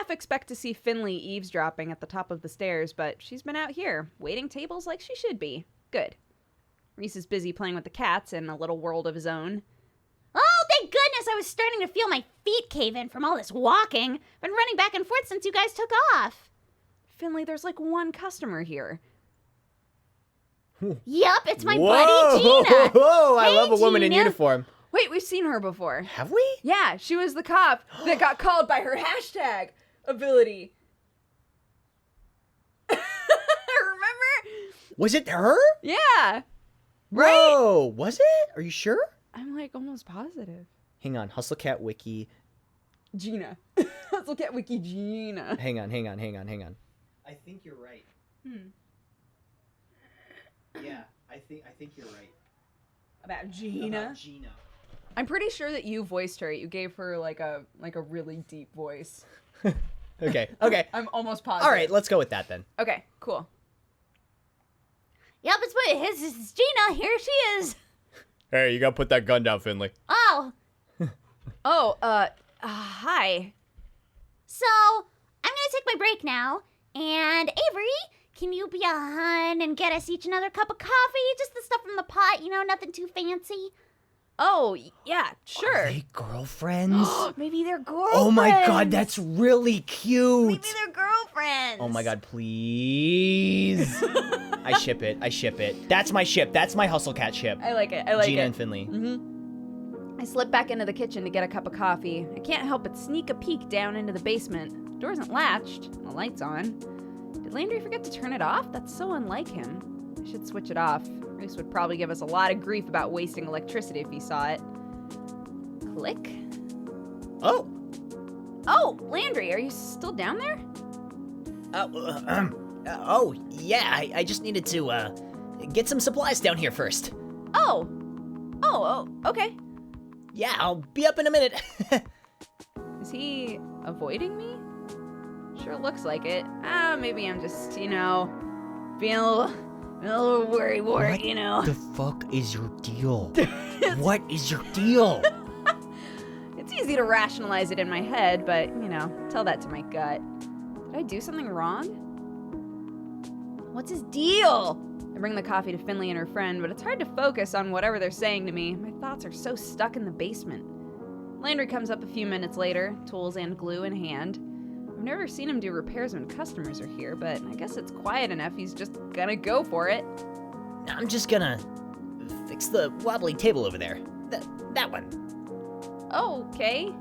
half expect to see Finley eavesdropping at the top of the stairs, but she's been out here, waiting tables like she should be. Good. Reese is busy playing with the cats in a little world of his own. Oh, thank goodness, I was starting to feel my feet cave in from all this walking. Been running back and forth since you guys took off. Finley, there's like one customer here. Yup, it's my buddy Gina. Whoa, I Hey, love a woman in Gina. uniform. Wait, we've seen her before. Have we? Yeah, she was the cop that got called by her hashtag ability. Remember? Was it her? Yeah. Right? Whoa, was it? Are you sure? I'm like almost positive. Hang on, Hustle Cat Wiki. Gina. Let's look at Wiki Gina. Hang on. I think you're right. Yeah, I think you're right. About Gina? About Gina. I'm pretty sure that you voiced her. You gave her like a really deep voice. Okay. I'm almost positive. All right, let's go with that then. Okay, cool. Yup, it's Gina. Here she is. Hey, you gotta put that gun down, Finley. Oh, Oh, hi. so I'm gonna take my break now. And Avery, can you be a hun and get us each another cup of coffee? Just the stuff from the pot, nothing too fancy. Oh, yeah, sure. Are they girlfriends? Maybe they're girlfriends. Oh my god, that's really cute. Maybe they're girlfriends. Oh my god, please. I ship it. That's my ship. That's my Hustle Cat ship. I like it. Gina and Finley. I slip back into the kitchen to get a cup of coffee. I can't help but sneak a peek down into the basement. The door isn't latched. The light's on. Did Landry forget to turn it off? That's so unlike him. I should switch it off. Reese would probably give us a lot of grief about wasting electricity if he saw it. Click. Oh. Oh, Landry, are you still down there? Oh, yeah, I just needed to, get some supplies down here first. Oh, okay. Yeah, I'll be up in a minute. Is he avoiding me? Sure looks like it. Maybe I'm just, being a little worry-wart, What the fuck is your deal? What is your deal? It's easy to rationalize it in my head, but, tell that to my gut. Did I do something wrong? What's his deal? I bring the coffee to Finley and her friend, but it's hard to focus on whatever they're saying to me. My thoughts are so stuck in the basement. Landry comes up a few minutes later, tools and glue in hand. I've never seen him do repairs when customers are here, but I guess it's quiet enough he's just gonna go for it. I'm just gonna fix the wobbly table over there. That one. Okay.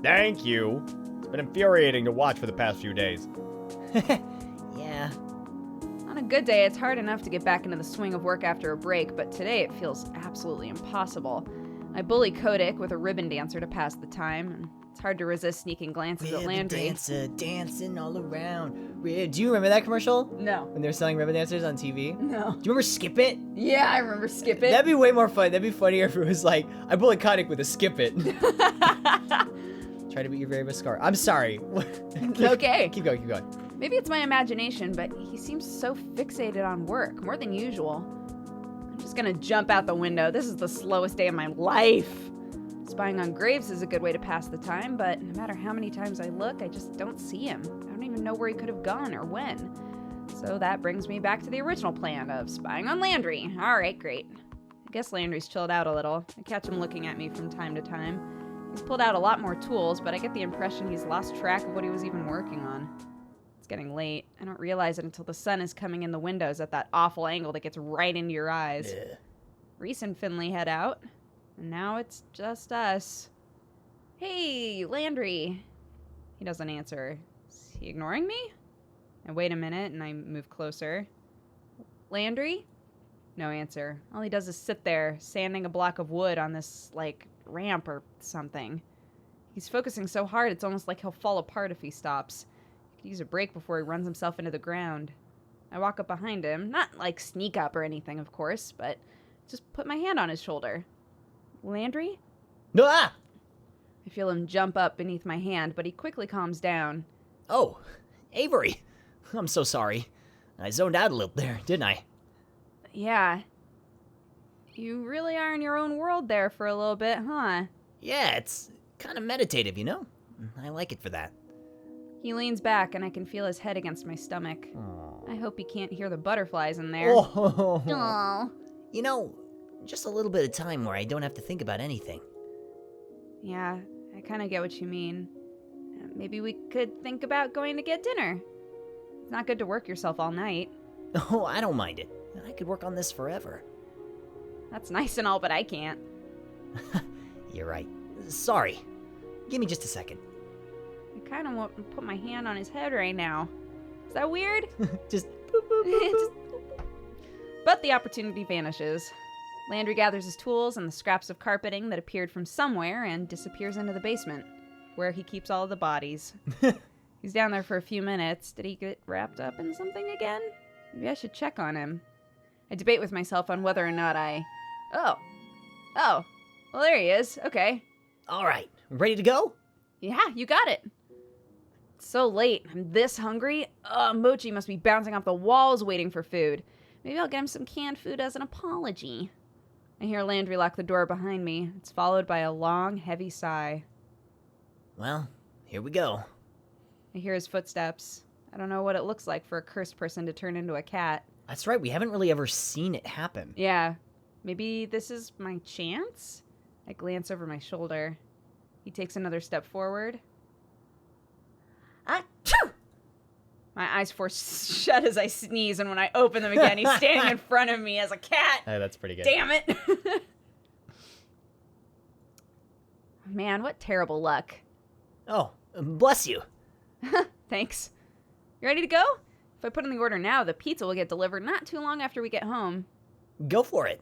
Thank you. It's been infuriating to watch for the past few days. Yeah. On a good day, it's hard enough to get back into the swing of work after a break, but today it feels absolutely impossible. I bully Kodak with a ribbon dancer to pass the time, and it's hard to resist sneaking glances at Landry. Dancer, dancing all around. Do you remember that commercial? No. When they were selling ribbon dancers on TV? No. Do you remember Skip It? Yeah, I remember Skip It. That'd be way more fun. That'd be funnier if it was like, I bullied Kodak with a Skip It. Try to beat your very best scar. I'm sorry. Okay. Keep going. Maybe it's my imagination, but he seems so fixated on work, more than usual. I'm just gonna jump out the window. This is the slowest day of my life. Spying on graves is a good way to pass the time, but no matter how many times I look, I just don't see him. I don't even know where he could have gone or when. So that brings me back to the original plan of spying on Landry. All right, great. I guess Landry's chilled out a little. I catch him looking at me from time to time. He's pulled out a lot more tools, but I get the impression he's lost track of what he was even working on. It's getting late. I don't realize it until the sun is coming in the windows at that awful angle that gets right into your eyes. Ugh. Reese and Finley head out, and now it's just us. Hey, Landry. He doesn't answer. Is he ignoring me? I wait a minute, and I move closer. Landry? No answer. All he does is sit there, sanding a block of wood on this, ramp or something. He's focusing so hard, it's almost like he'll fall apart if he stops. He could use a break before he runs himself into the ground. I walk up behind him, not sneak up or anything, of course, but just put my hand on his shoulder. Landry? Ah! I feel him jump up beneath my hand, but he quickly calms down. Oh, Avery. I'm so sorry. I zoned out a little there, didn't I? Yeah. You really are in your own world there for a little bit, huh? Yeah, it's kind of meditative, I like it for that. He leans back and I can feel his head against my stomach. Aw. I hope he can't hear the butterflies in there. Oh. Aw. You know, just a little bit of time where I don't have to think about anything. Yeah, I kind of get what you mean. Maybe we could think about going to get dinner. It's not good to work yourself all night. Oh, I don't mind it. I could work on this forever. That's nice and all, but I can't. You're right. Sorry. Give me just a second. I kind of want to put my hand on his head right now. Is that weird? Just Just- But the opportunity vanishes. Landry gathers his tools and the scraps of carpeting that appeared from somewhere and disappears into the basement, where he keeps all of the bodies. He's down there for a few minutes. Did he get wrapped up in something again? Maybe I should check on him. I debate with myself on whether or not I... Oh, well there he is. Okay. All right. Ready to go? Yeah, you got it. It's so late. I'm this hungry. Mochi must be bouncing off the walls waiting for food. Maybe I'll get him some canned food as an apology. I hear Landry lock the door behind me. It's followed by a long, heavy sigh. Well, here we go. I hear his footsteps. I don't know what it looks like for a cursed person to turn into a cat. That's right, we haven't really ever seen it happen. Yeah, maybe this is my chance? I glance over my shoulder. He takes another step forward. Achoo! My eyes force shut as I sneeze, and when I open them again, he's standing in front of me as a cat. Oh, that's pretty good. Damn it! Man, what terrible luck. Oh, bless you. Thanks. You ready to go? If I put in the order now, the pizza will get delivered not too long after we get home. Go for it.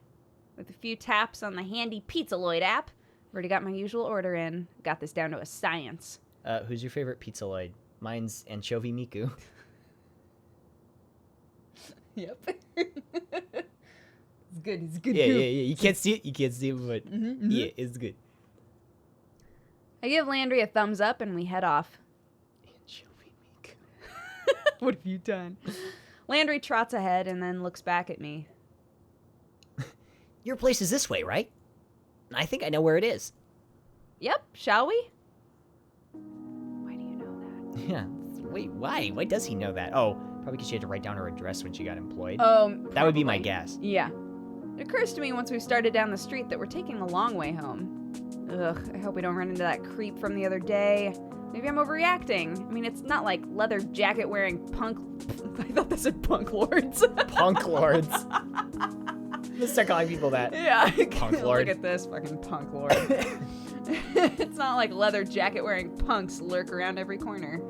With a few taps on the handy Pizzaloid app, I've already got my usual order in. Got this down to a science. Who's your favorite Pizzaloid? Mine's Anchovy Miku. Yep. It's good. It's good. Yeah. You can't see it, but yeah, it's good. I give Landry a thumbs up and we head off. Anchovy Miku. What have you done? Landry trots ahead and then looks back at me. Your place is this way, right? I think I know where it is. Yep, shall we? Why do you know that? Yeah. Wait, why? Why does he know that? Oh, probably because she had to write down her address when she got employed. That would be my probably. guess. Yeah. It occurs to me once we started down the street that we're taking a long way home. Ugh, I hope we don't run into that creep from the other day. Maybe I'm overreacting. I mean, it's not like leather jacket wearing punk... I thought that said punk lords. Punk lords. Let's start calling people that. Yeah. Punk lord. Look at this fucking punk lord. It's not like leather jacket wearing punks lurk around every corner.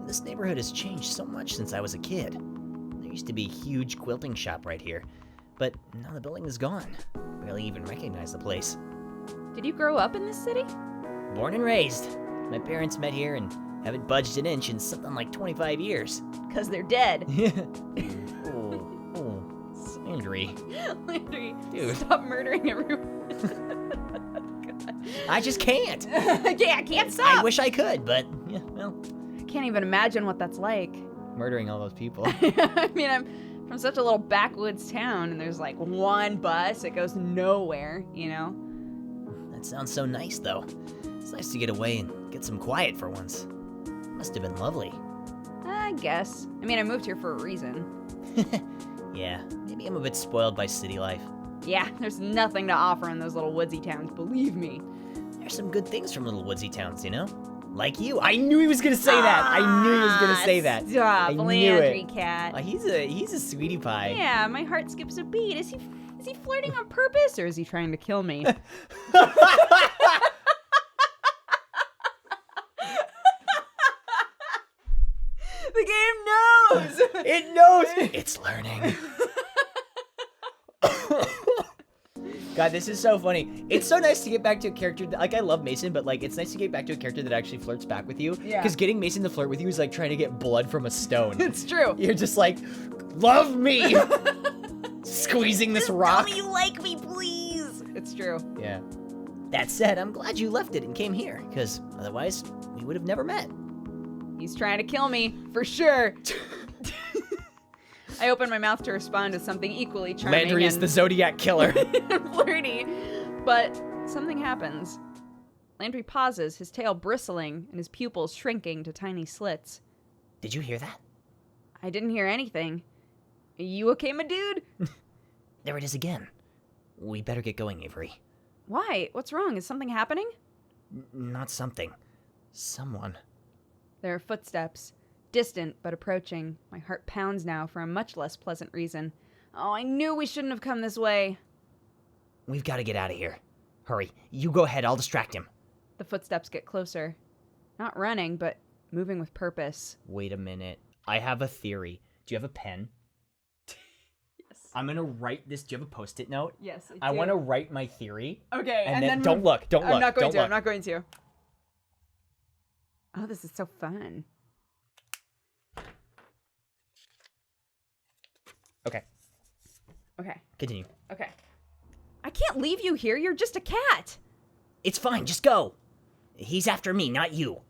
This neighborhood has changed so much since I was a kid. There used to be a huge quilting shop right here, but now the building is gone. Barely even recognize the place. Did you grow up in this city? Born and raised. My parents met here and haven't budged an inch in something like 25 years. Because they're dead. Oh, Landry. Landry, Dude. stop murdering everyone. I just can't. Yeah, I can't stop. I wish I could, but, yeah, well. I can't even imagine what that's like. Murdering all those people. I mean, I'm from such a little backwoods town, and there's like one bus. It goes nowhere, you know? That sounds so nice, though. It's nice to get away and get some quiet for once. Must have been lovely. I guess. I mean, I moved here for a reason. Yeah, maybe I'm a bit spoiled by city life. Yeah, there's nothing to offer in those little woodsy towns, believe me. There's some good things from little woodsy towns, you know? Like you. I knew he was gonna say that. I knew he was gonna say that. Stop, I knew Landry it. cat. He's a sweetie pie. Yeah, my heart skips a beat. Is he flirting on purpose, or is he trying to kill me? The game knows! It knows. It's learning. God, this is so funny. It's so nice to get back to a character that, like, I love Mason, but like, it's nice to get back to a character that actually flirts back with you. Yeah. Because getting Mason to flirt with you is like trying to get blood from a stone. It's true. You're just like, love me. Squeezing this rock. Tell me you like me, please. It's true. Yeah. That said, I'm glad you left it and came here, because otherwise, we would have never met. He's trying to kill me, for sure. I open my mouth to respond to something equally charming Landry is and the Zodiac killer. flirty, but something happens. Landry pauses, his tail bristling and his pupils shrinking to tiny slits. Did you hear that? I didn't hear anything. You okay, my dude? There it is again. We better get going, Avery. Why? What's wrong? Is something happening? Not something. Someone. There are footsteps. Distant, but approaching. My heart pounds now for a much less pleasant reason. Oh, I knew we shouldn't have come this way. We've got to get out of here. Hurry. You go ahead. I'll distract him. The footsteps get closer. Not running, but moving with purpose. Wait a minute. I have a theory. Do you have a pen? Yes. I'm gonna write this. Do you have a Post-it note? Yes, I want to write my theory. Okay, And then don't look. Don't look. I'm not going don't to. look. I'm not going to. Oh, this is so fun. Okay. Okay. Continue. Okay. I can't leave you here. You're just a cat. It's fine. Just go. He's after me, not you.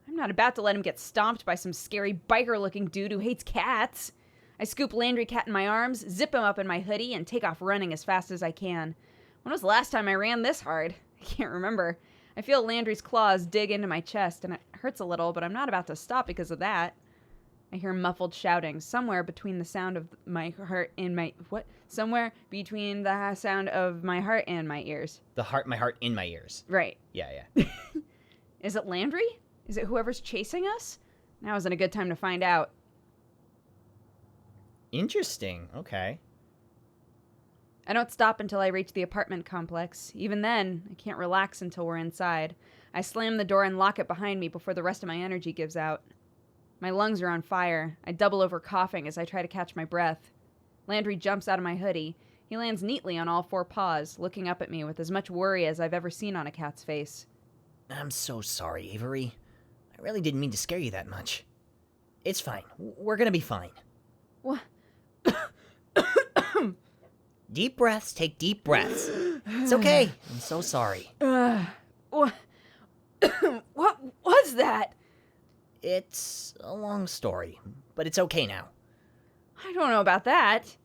I'm not about to let him get stomped by some scary biker-looking dude who hates cats. I scoop Landry Cat in my arms, zip him up in my hoodie, and take off running as fast as I can. When was the last time I ran this hard? I can't remember. I feel Landry's claws dig into my chest, and it hurts a little, but I'm not about to stop because of that. I hear muffled shouting, somewhere between the sound of my heart and my... What? Somewhere between the sound of my heart and my ears. My heart in my ears. Right. Yeah. Is it Landry? Is it whoever's chasing us? Now isn't a good time to find out. Interesting. Okay. I don't stop until I reach the apartment complex. Even then, I can't relax until we're inside. I slam the door and lock it behind me before the rest of my energy gives out. My lungs are on fire. I double over coughing as I try to catch my breath. Landry jumps out of my hoodie. He lands neatly on all four paws, looking up at me with as much worry as I've ever seen on a cat's face. I'm so sorry, Avery. I really didn't mean to scare you that much. It's fine. We're gonna be fine. What? Deep breaths. Take deep breaths. It's okay. I'm so sorry. What? What was that? It's a long story, but it's okay now. I don't know about that.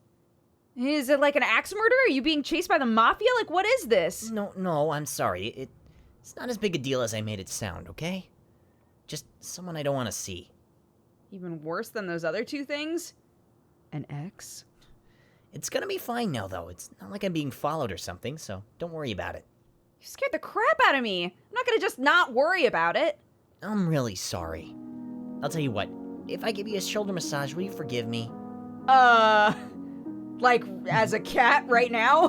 Is it like an axe murder? Are you being chased by the mafia? Like, what is this? No, I'm sorry. It's not as big a deal as I made it sound, okay? Just someone I don't want to see. Even worse than those other two things? An ex? It's gonna be fine now, though. It's not like I'm being followed or something, so don't worry about it. You scared the crap out of me. I'm not gonna just not worry about it. I'm really sorry. I'll tell you what. If I give you a shoulder massage, will you forgive me? Like, as a cat right now?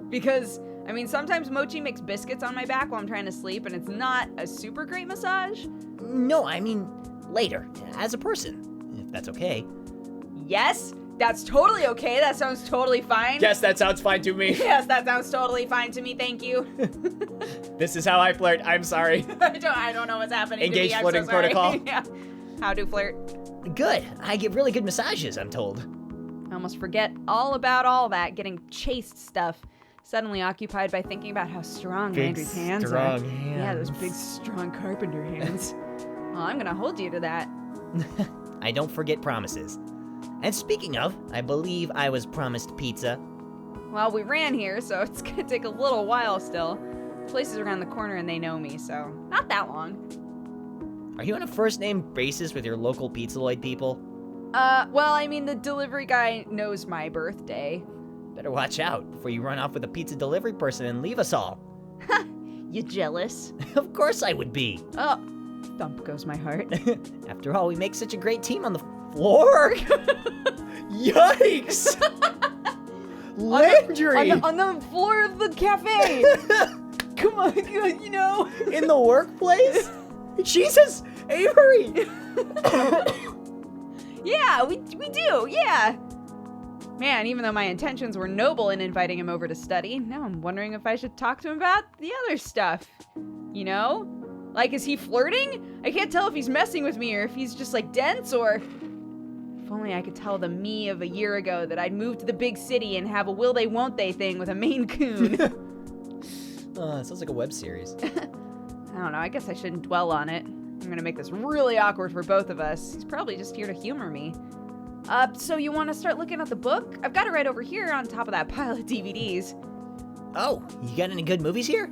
Because, I mean, sometimes Mochi makes biscuits on my back while I'm trying to sleep, and it's not a super great massage. No, I mean, later, as a person, if that's okay. Yes, that's totally okay. That sounds totally fine. Yes, that sounds fine to me. Yes, that sounds totally fine to me. Thank you. This is how I flirt. I'm sorry. I don't know what's happening Engage to me. flirting I'm so sorry. protocol. Yeah. How to flirt. Good. I get really good massages, I'm told. I almost forget all about all that getting chased stuff. Suddenly occupied by thinking about how strong Big, Landry's hands strong are. hands. Yeah, those big, strong carpenter hands. Well, I'm gonna hold you to that. I don't forget promises. And speaking of, I believe I was promised pizza. Well, we ran here, so it's gonna take a little while still. The place is around the corner and they know me, so not that long. Are you on a first-name basis with your local Pizzaloid people? Well, I mean, the delivery guy knows my birthday. Better watch out before you run off with a pizza delivery person and leave us all. You jealous? Of course I would be. Oh, thump goes my heart. After all, we make such a great team on the floor. Yikes! Landry! On the floor of the cafe! Come on, you know. In the workplace? Jesus! Avery! Yeah, we do, yeah. Man, even though my intentions were noble in inviting him over to study, now I'm wondering if I should talk to him about the other stuff. You know? Like, is he flirting? I can't tell if he's messing with me or if he's just, like, dense or... If only I could tell the me of a year ago that I'd move to the big city and have a will they won't they thing with a Maine Coon. It sounds like a web series. I don't know, I guess I shouldn't dwell on it. I'm gonna make this really awkward for both of us. He's probably just here to humor me. So you want to start looking at the book? I've got it right over here on top of that pile of DVDs. Oh, you got any good movies here?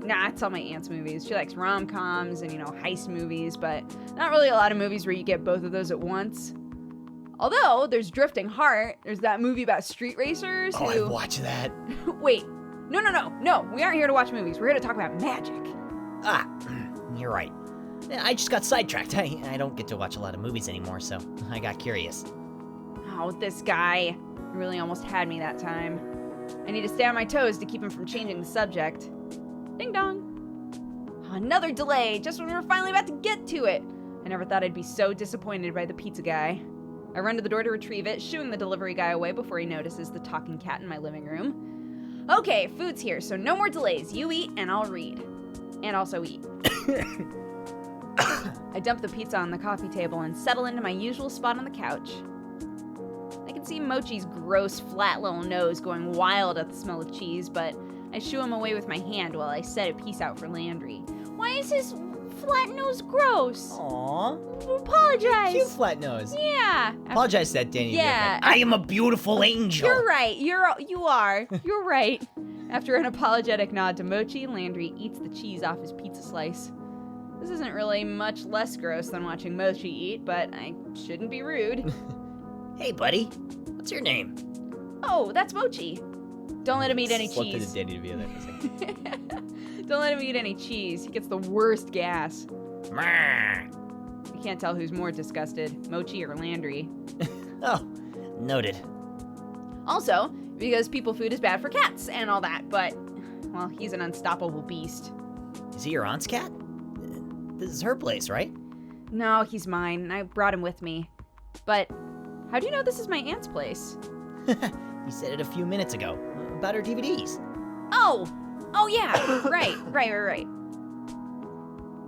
Nah, it's all my aunt's movies. She likes rom-coms and, heist movies, but not really a lot of movies where you get both of those at once. Although, there's Drifting Heart. There's that movie about street racers Oh, who... I'd watch that. Wait. No. We aren't here to watch movies. We're here to talk about magic. Ah, you're right. I just got sidetracked. I don't get to watch a lot of movies anymore, so I got curious. Oh, this guy really almost had me that time. I need to stay on my toes to keep him from changing the subject. Ding dong. Another delay, just when we were finally about to get to it. I never thought I'd be so disappointed by the pizza guy. I run to the door to retrieve it, shooing the delivery guy away before he notices the talking cat in my living room. Okay, food's here, so no more delays. You eat and I'll read. And also eat. I dump the pizza on the coffee table and settle into my usual spot on the couch. I can see Mochi's gross, flat little nose going wild at the smell of cheese, but I shoo him away with my hand while I set a piece out for Landry. Why is his flat nose gross? Aww. Apologize. Cute flat nose. Yeah. Apologize to that Danny. Yeah. I am a beautiful angel. You're right. You are. You're right. After an apologetic nod to Mochi, Landry eats the cheese off his pizza slice. This isn't really much less gross than watching Mochi eat, but I shouldn't be rude. Hey, buddy. What's your name? Oh, that's Mochi. Don't let him eat any Looked at cheese. Danny to be there for a second. Don't let him eat any cheese. He gets the worst gas. Mrrr. You can't tell who's more disgusted, Mochi or Landry. Oh, noted. Also, because people food is bad for cats and all that, but, well, he's an unstoppable beast. Is he your aunt's cat? This is her place, right? No, he's mine, and I brought him with me. But, how do you know this is my aunt's place? You said it a few minutes ago, about her DVDs. Oh yeah, right.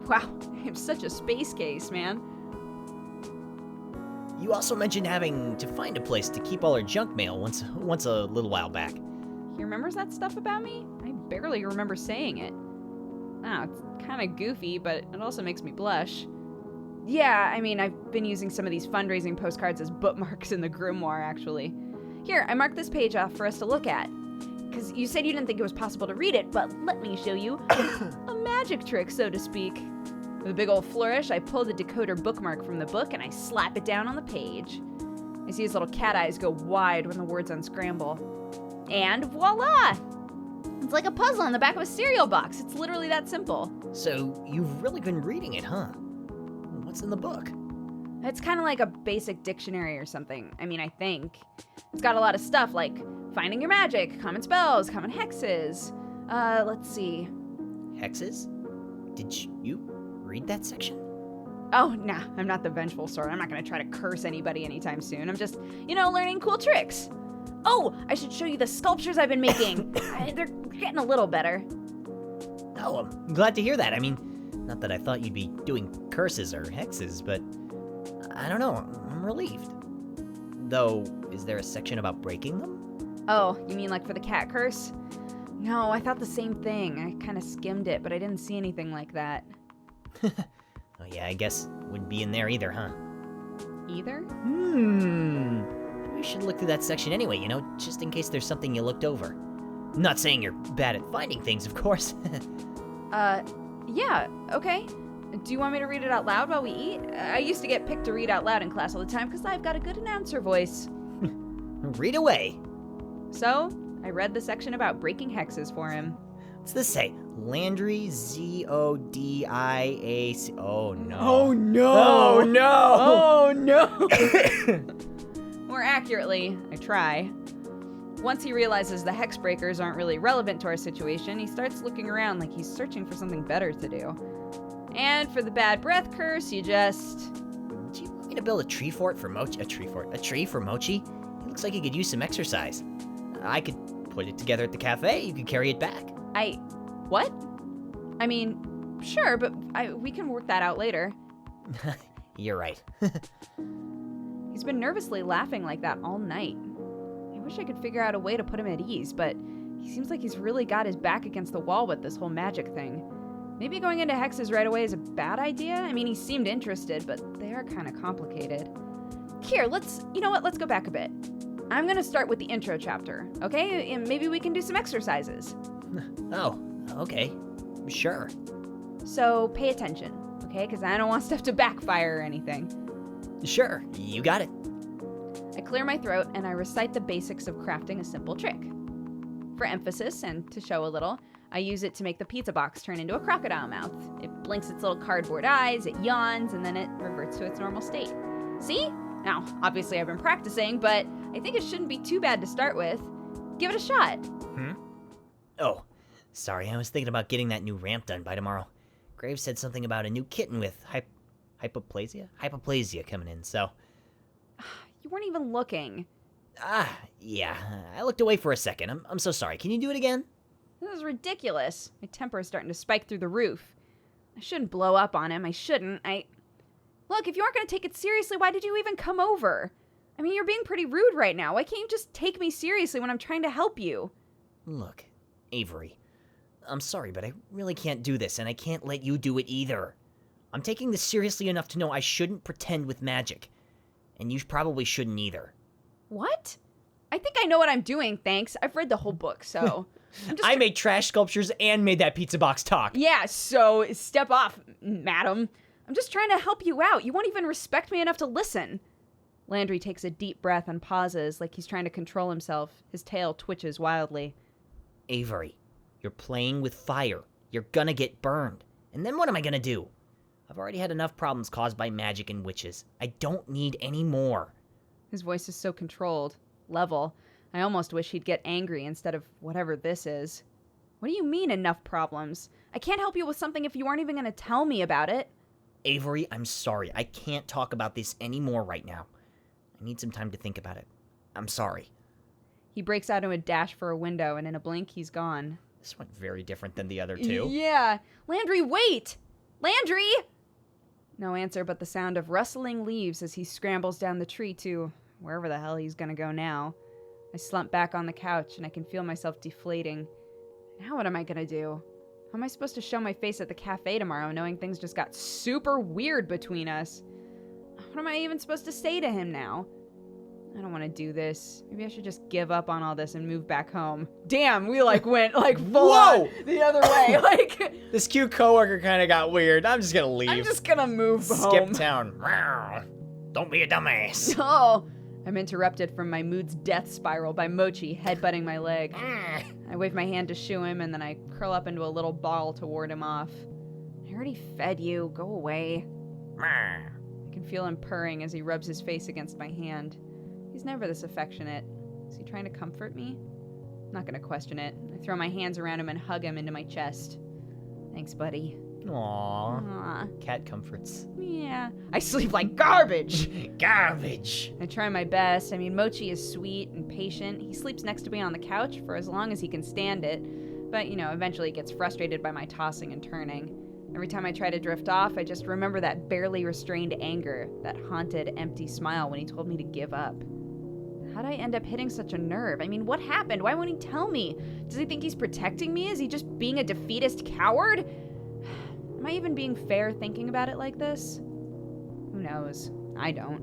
Wow, I'm such a space case, man. You also mentioned having to find a place to keep all her junk mail once a little while back. He remembers that stuff about me? I barely remember saying it. Oh, it's kind of goofy, but it also makes me blush. Yeah, I mean, I've been using some of these fundraising postcards as bookmarks in the grimoire, actually. Here, I marked this page off for us to look at. Because you said you didn't think it was possible to read it, but let me show you a magic trick, so to speak. With a big old flourish, I pull the decoder bookmark from the book and I slap it down on the page. I see his little cat eyes go wide when the words unscramble. And voila! It's like a puzzle on the back of a cereal box. It's literally that simple. So, you've really been reading it, huh? What's in the book? It's kind of like a basic dictionary or something. I mean, I think. It's got a lot of stuff like finding your magic, common spells, common hexes. Let's see. Hexes? Did you read that section? Oh, nah, I'm not the vengeful sort. I'm not gonna try to curse anybody anytime soon. I'm just, learning cool tricks. Oh, I should show you the sculptures I've been making. They're getting a little better. Oh, I'm glad to hear that. I mean, not that I thought you'd be doing curses or hexes, but I don't know. I'm relieved. Though, is there a section about breaking them? Oh, you mean like for the cat curse? No, I thought the same thing. I kind of skimmed it, but I didn't see anything like that. Oh yeah, I guess wouldn't be in there either, huh? Either? We should look through that section anyway, just in case there's something you looked over. Not saying you're bad at finding things, of course. Yeah, okay. Do you want me to read it out loud while we eat? I used to get picked to read out loud in class all the time because I've got a good announcer voice. Read away. So, I read the section about breaking hexes for him. What's this say? Landry, Zodiac. Oh no. Oh no! Oh no! Oh no! More accurately, I try. Once he realizes the hex breakers aren't really relevant to our situation, he starts looking around like he's searching for something better to do. And for the bad breath curse, you just... Do you want me to build a tree fort for Mochi? A tree for Mochi? It looks like he could use some exercise. I could put it together at the cafe. You could carry it back. What? I mean, sure, but we can work that out later. You're right. He's been nervously laughing like that all night. I wish I could figure out a way to put him at ease, but he seems like he's really got his back against the wall with this whole magic thing. Maybe going into hexes right away is a bad idea? I mean, he seemed interested, but they are kind of complicated. Here, you know what? Let's go back a bit. I'm gonna start with the intro chapter, okay? And maybe we can do some exercises. Oh, okay. Sure. So pay attention, okay? Because I don't want stuff to backfire or anything. Sure, you got it. I clear my throat and I recite the basics of crafting a simple trick. For emphasis and to show a little, I use it to make the pizza box turn into a crocodile mouth. It blinks its little cardboard eyes, it yawns, and then it reverts to its normal state. See? Now, obviously I've been practicing, but I think it shouldn't be too bad to start with. Give it a shot. Oh, sorry, I was thinking about getting that new ramp done by tomorrow. Graves said something about a new kitten with hypoplasia? Hypoplasia coming in, so... You weren't even looking. Yeah, I looked away for a second. I'm so sorry. Can you do it again? This is ridiculous. My temper is starting to spike through the roof. I shouldn't blow up on him. I shouldn't. Look, if you aren't going to take it seriously, why did you even come over? I mean, you're being pretty rude right now. Why can't you just take me seriously when I'm trying to help you? Look, Avery, I'm sorry, but I really can't do this, and I can't let you do it either. I'm taking this seriously enough to know I shouldn't pretend with magic. And you probably shouldn't either. What? I think I know what I'm doing, thanks. I've read the whole book, so... I made trash sculptures and made that pizza box talk. Yeah, so step off, madam. I'm just trying to help you out. You won't even respect me enough to listen. Landry takes a deep breath and pauses like he's trying to control himself. His tail twitches wildly. Avery, you're playing with fire. You're gonna get burned. And then what am I gonna do? I've already had enough problems caused by magic and witches. I don't need any more. His voice is so controlled, level. I almost wish he'd get angry instead of whatever this is. What do you mean, enough problems? I can't help you with something if you aren't even going to tell me about it. Avery, I'm sorry. I can't talk about this anymore right now. I need some time to think about it. I'm sorry. He breaks out into a dash for a window, and in a blink, he's gone. This went very different than the other two. Yeah. Landry, wait! Landry! No answer but the sound of rustling leaves as he scrambles down the tree to wherever the hell he's gonna go now. I slump back on the couch and I can feel myself deflating. Now what am I gonna do? How am I supposed to show my face at the cafe tomorrow knowing things just got super weird between us? What am I even supposed to say to him now? I don't want to do this. Maybe I should just give up on all this and move back home. Damn, we went full on the other way. This cute coworker kind of got weird. I'm just gonna leave. I'm just gonna move Skip home. town. Don't be a dumbass. Oh, I'm interrupted from my mood's death spiral by Mochi headbutting my leg. I wave my hand to shoo him, and then I curl up into a little ball to ward him off. I already fed you. Go away. I can feel him purring as he rubs his face against my hand. He's never this affectionate. Is he trying to comfort me? I'm not gonna question it. I throw my hands around him and hug him into my chest. Thanks, buddy. Aww. Aw. Cat comforts. Yeah. I sleep like garbage! Garbage. I try my best. I mean, Mochi is sweet and patient. He sleeps next to me on the couch for as long as he can stand it. But, eventually he gets frustrated by my tossing and turning. Every time I try to drift off, I just remember that barely restrained anger, that haunted, empty smile when he told me to give up. How'd I end up hitting such a nerve? I mean, what happened? Why won't he tell me? Does he think he's protecting me? Is he just being a defeatist coward? Am I even being fair thinking about it like this? Who knows? I don't.